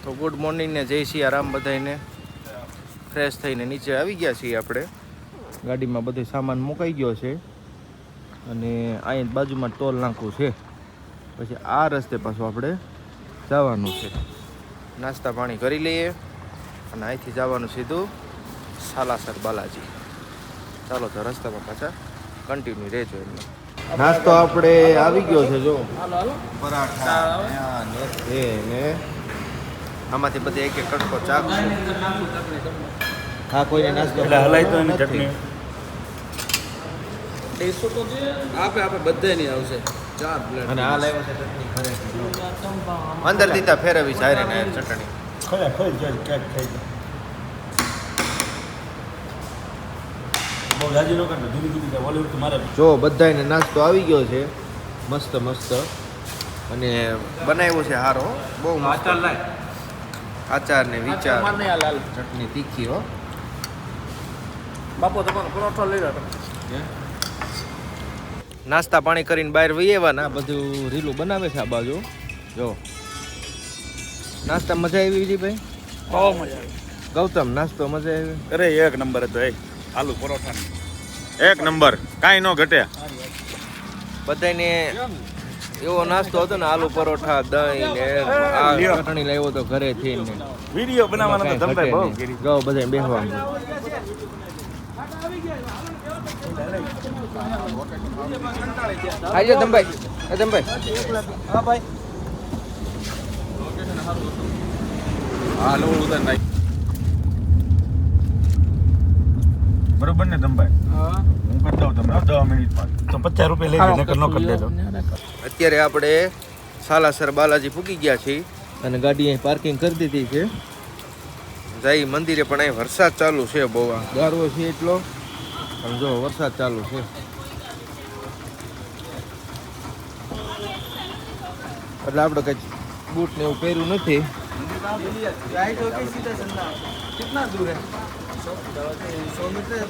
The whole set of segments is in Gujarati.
તો ગુડ મોર્નિંગ ને જય સિયારામ બધાને. ફ્રેશ થઈને નીચે આવી ગયા છીએ આપણે. ગાડીમાં બધો સામાન મુકાઈ ગયો છે અને અહીં બાજુમાં ટોલ નાખવું છે. પછી આ રસ્તે પાછું આપણે જવાનું છે. નાસ્તા પાણી કરી લઈએ અને અહીંથી જવાનું સીધું સાલાસર બાલાજી. ચાલો તો રસ્તામાં પાછા કન્ટિન્યુ રહેજો એમને. નાસ્તો આપણે આવી ગયો છે. જો પરાઠા ને આમાંથી બધી એક એક કટકો ચાક. હા, કોઈને નાસ્તો હલાય તો એની ચટણી આપે બધાની આવશે 4 પ્લેટ. અને આ લાવ્યો છે ચટણી ઘરે અંદર દીતા ફેરવી છે આયરે ને ચટણી. ખોયા ખોઈ જાય કેક ખાઈ જાય બહુ જાજી નો કરતો ધીમી ધીમી જાય બોલીવુડ તો મારે. જો બધાને નાસ્તો આવી ગયો છે મસ્ત મસ્ત અને બનાવ્યો છે હારો બહુ મસ્ત. આચાર ને વિચાર ચટણી તીખી હો. બાપો તમારો પરોઠો લઈ રહ્યો. નાસ્તા પાણી કરીને બહાર વહી આવવાના. બધું રીલું બનાવે છે આ બાજુ. જો નાસ્તા મજા આવી વિજયભાઈ? બહુ મજા આવી. ગૌતમ નાસ્તો મજા આવી? અરે એક નંબર હતો. એક આલુ પરોઠા એક નંબર, કાંઈ ન ઘટે. બધાને એવો નાસ્તો હતો ને, આલુ પરોઠા દહીં ને આ ચટણી લાવ્યો તો ઘરેથી ને. વિડીયો બનાવવાનો તો તમે બહુ કરી. જો બધા બેસવાનું. આજો દમભાઈ. હા ભાઈ. હાલો ઉધર નાખ બરોબર ને દમભાઈ? હા. હું કરી દઉં તમને 10 મિનિટમાં. તો 50 રૂપિયા લઈ નકર ન કરી દેજો. અત્યારે આપણે સાલાસર બાલાજી પૂગી ગયા છીએ અને ગાડી અહીં પાર્કિંગ કરી દીધી છે. જઈ મંદિરે પણ અહીં વરસાદ ચાલુ છે બહુ. ગારો છે એટલો. પણ જો વરસાદ ચાલુ છે એટલે આપણે કઈ બૂટ ને એવું પહેર્યું નથી. कितना दूर है? 100 मीटर है.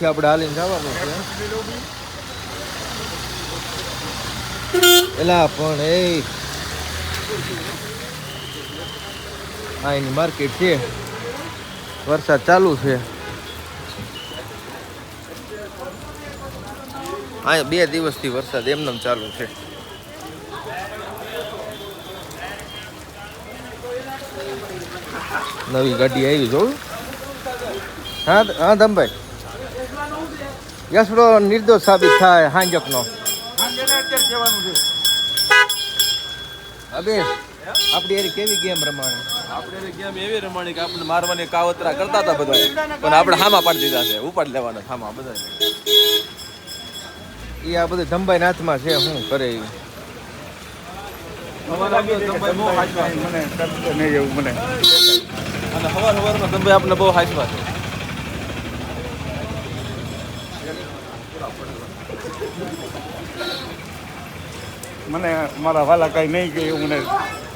આપણે હાલીને જવાનું છે. એલા પણ એ અહીંની માર્કેટ છે. વરસાદ ચાલુ છે. અહીંયા 2 દિવસથી વરસાદ એમનેમ ચાલુ છે. નવી ગાડી આવી જોયું. હા હા ધમભાઈ, યસડો નિર્દોષ સાબિત થાય હાંજકનો. અબે આપણી એરી કેવી ગેમ રમાણી? આપણે ગેમ એવી રમાણી કે આપણે મારવાની કાવતરા કરતા હતા બધા, પણ આપણે હામા પાડી દીધા છે. ઉપાડ લેવાના હામા બધા. એ આ બધું ધમભાઈ હાથમાં છે. શું કરે એ? મને કરતો નહીં એવું મને. અને હવારમાં તમે આપણે બહુ હાઈસમાં છે. મને મારા વાલા કાંઈ નહીં કે એવું મને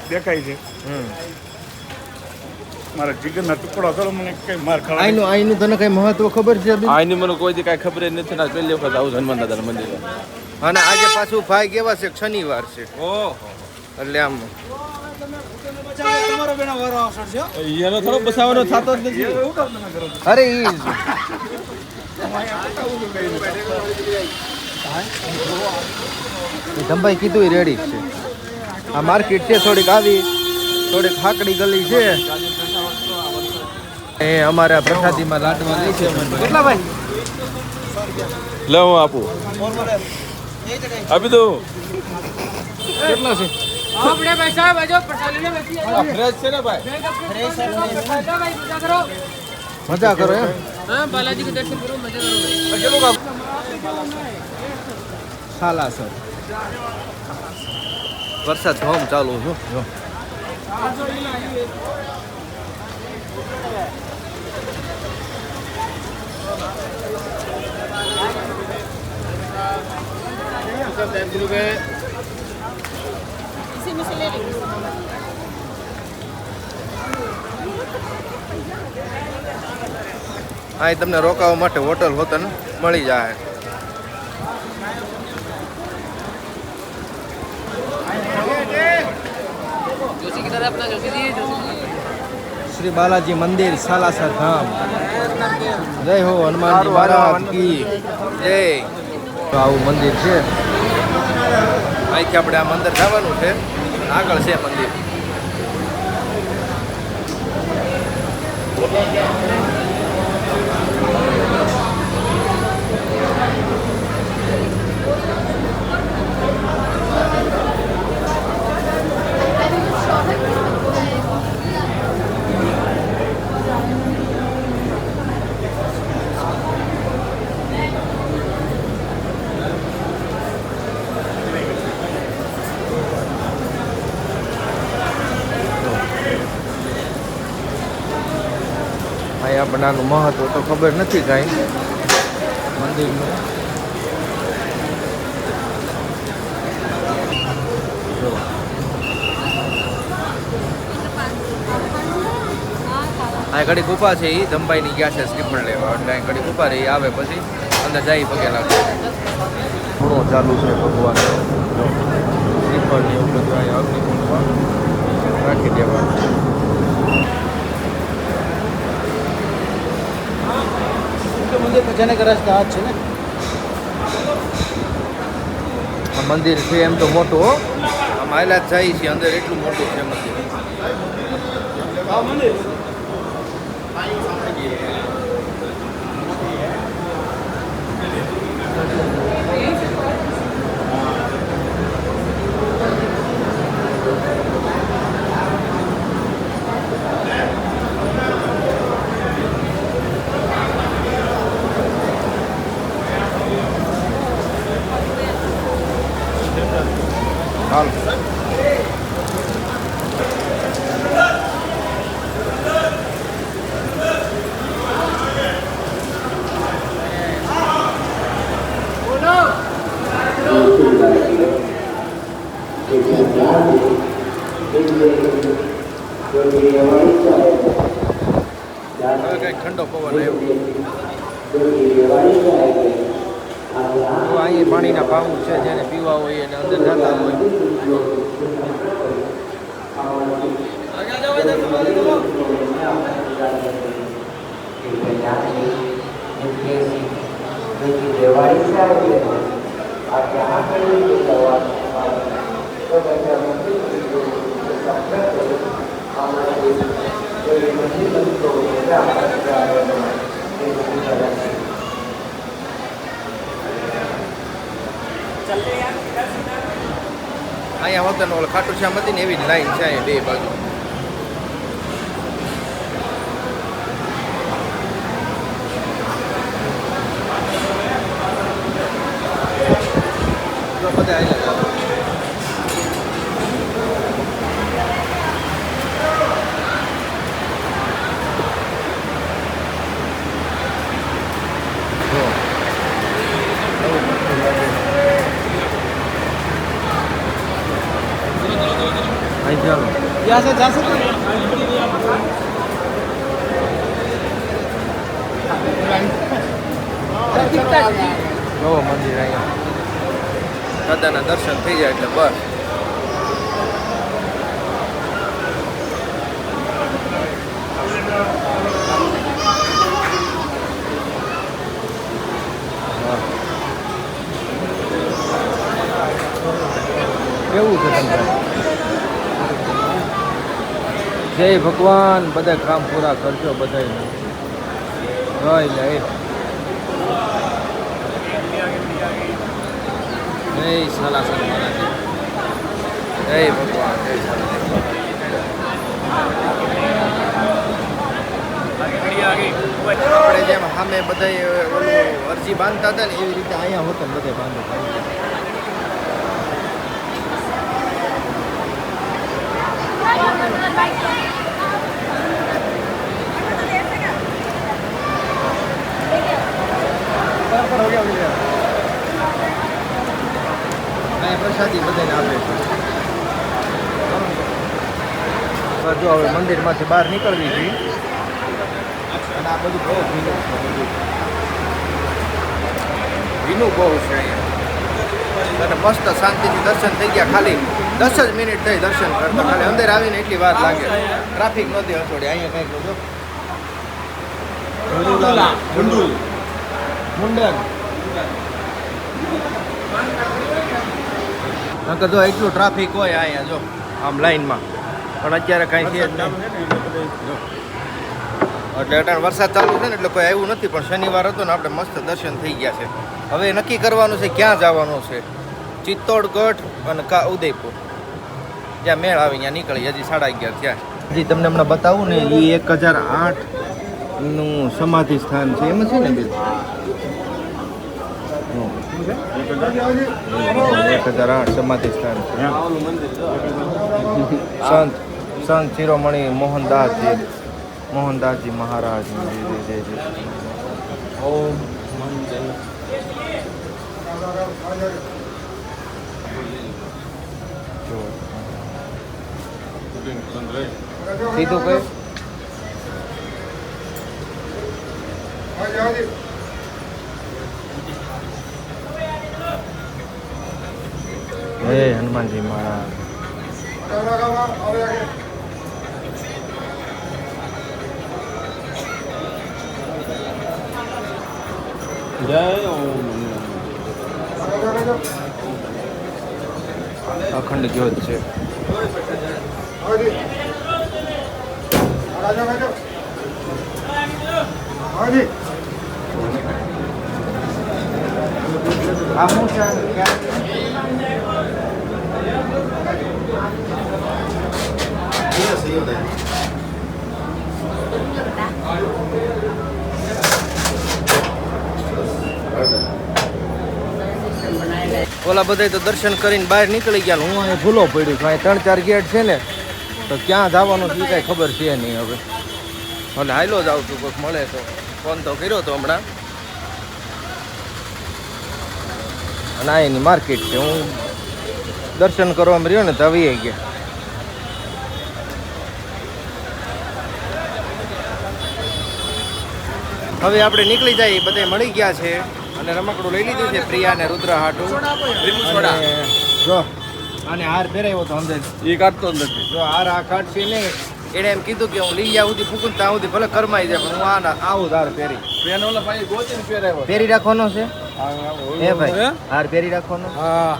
દેખાય છે. મારા જીગરના ટુકડો કરો મને કઈ માર ખાવા. આઈનું તને કઈ મહત્વ ખબર છે? આની મને કોઈ દી કાંઈ ખબર જ નથી. ના પહેલી વખત આવું હનુમાન દાદાના મંદિરે. અને આજે પાછું ભાઈ કેવા છે? શનિવાર છે ઓહો, એટલે આમ તમારો બેનો વારો આવશે છે. એનો થોડો બસાવાનો થતો જ નથી. અરે ધમભાઈ કીધું એ રેડી છે. આ માર્કેટ છે થોડીક આવી, થોડીક હાકડી ગલી છે. એ અમારા પ્રસાદીમાં લાડવા લઈ છે. કેટલા ભાઈ? લે હું આપું. આપી દઉં. કેટલા છે? આપણે ભાઈ સાહેબ આજો પ્રસાદીને બેસી આ ફ્રેશ છે ને ભાઈ? મજા કરો એમ? हाँ बालाजी के दर्शन करो मजा करो भाई। કેટલું કામ? સાલાસર વરસાદ ધોમ ચાલુ છે. જો इसी में से ले लेंगे। અહીં તમને રોકાવા માટે હોટલ હોતન મળી જાય. उसी की तरह अपना जो भी दिए जो શ્રી બાલાજી મંદિર સાલાસર ધામ જય હો હનુમાનજી મહારાજ કી જય તો આવું મંદિર છે અહીંથી આપણે આ મંદિર જવાનું છે આગળ છે મંદિર અહીંયા પણ આનું મહત્વ તો ખબર નથી કાંઈ મંદિરનું જો આ ઘડી ગુફા છે એ ધમભાઈની ગયા છે શ્રીફળ લેવા એટલે અહીં ઘડી ગુફા રહી આવે પછી અંદર જાય પગે લાગે ઘણો ચાલુ છે ભગવાન શ્રીફળ ને એવું બધું અહીંયા અગ્નિકુંડમાં રાખી દેવાનું મંદિર જાને કે રસ્તા હાથ છે ને આ મંદિર છે એમ તો મોટું હો આમ આયલા જ જાય છે અંદર એટલું મોટું છે મંદિર હાલ હવે કંઈક ઠંડો પવન આવ્યો અહીં પાણીના પાઉં છે જેને પીવા હોય એને અંદર જતા હોય અહીંયા વતન ઓલા ખાટુ શ્યામ હતી ને એવી જ લાઈન છે અહીંયા બે બાજુ બધા ચાલો यहाँ से जा सकते જો મંદિર અહીંયા દાદાના દર્શન થઈ જાય એટલે બસ કેવું છે તમને જય ભગવાન બધા કામ પૂરા કરજો બધા જય સાલાસર મહારાજ જય ભગવાન જય આપણે જેમ સામે બધા ઓલું અરજી બાંધતા હતા ને એવી રીતે અહીંયા હોતો ને બધે બાંધો પ્રસાદી બધાને આપે છે જો હવે મંદિરમાંથી બહાર નીકળવી જોઈએ અને આ બધું બહુ ભીનું છે ભીનું બહુ છે અહીંયા અને મસ્ત શાંતિથી દર્શન થઈ ગયા. ખાલી 10 જ મિનિટ થઈ દર્શન કરતા. ખાલી અંદર આવીને એટલી વાર લાગે. ટ્રાફિક નહોતી હથોડી. અહીંયા કંઈક જો મુંડન નકર જો એટલું ટ્રાફિક હોય અહીંયા જો આમ લાઈનમાં. પણ અત્યારે કાંઈ છે જ નહીં. એટલે અટાણ વરસાદ ચાલુ છે ને એટલે કોઈ આવ્યું નથી. પણ શનિવાર હતો ને આપણે મસ્ત દર્શન થઈ ગયા છે. હવે નક્કી કરવાનું છે ક્યાં જવાનું છે. ચિત્તોડગઢ અને ઉદયપુર જ્યાં મેળ આવી ત્યાં નીકળી. હજી 11:30 થયા. હજી તમને હમણાં બતાવું ને એ 1008નું સમાધિ સ્થાન છે. એમાં છે ને બેન 1008 સમાધિ સ્થાન છે. સંત શિરોમણી મોહનદાસજી મહારાજ. ઓમ સીધું કઈ હે હનુમાનજી મહારાજ. અખંડ જ્યોત છે. આ શું છે? ઓલા બધા તો દર્શન કરીને બહાર નીકળી ગયા. હું અહીં ભૂલો પડ્યું છું. અહીં 3-4 ગેટ છે ને તો ક્યાં જવાનું છે એ કાંઈ ખબર છે નહીં હવે. એટલે હાઈલો જ આવતું કોઈક મળે તો ફોન તો કર્યો હતો હમણાં. અને આ એની માર્કેટ છે. હું દર્શન કરવામાં રહ્યો ને તો આવી ગયા. હવે આપણે નીકળી જાય. બધા મળી ગયા છે અને રમકડું લઈ લીધું છે પ્રિયા અને રુદ્ર હાટું. અને જો આને હાર પહેરાવ્યો તો અંદર એ કાઢતો જ નથી. જો હાર આ કાઢશે ને એણે એમ કીધું કે હું લઈ આવું સુધી ફૂકું ત્યાં સુધી ભલે કરમાઈ જાય પણ હું આવું હાર પહેરી પેન ઓલા ભાઈ ગોતીને પહેરાવ્યો. પહેરી રાખવાનો છે. હે ભાઈ હાર પહેરી રાખવાનો. હા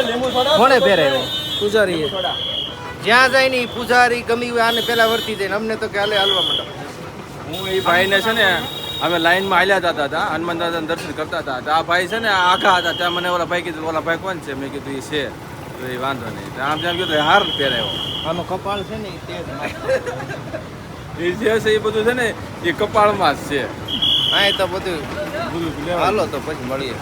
લીંબુ સોડા કોણે પહેરાવ્યો? પૂજારી. જ્યાં જાય ને ઈ પૂજારી ગમી હોય આને પેલા વર્તી જાય ને અમને તો કે હાલવા માંડો. હું એ ભાઈને છે ને અમે લાઈનમાં હાલ્યા જતા હતા હનુમાન દાદાના દર્શન કરતા હતા. તો આ ભાઈ છે ને આખા હતા. ત્યાં મને ઓલા ભાઈ કીધું ઓલા ભાઈ કોણ છે? મેં કીધું એ છે. તો એ વાંધો નહીં. તો આમ જેમ કીધું હાર પહેરાયો. આનો કપાળ છે ને એ તેજ એ જે છે એ બધું છે ને એ કપાળમાં જ છે. હા એ તો બધું હાલો તો પછી મળીએ.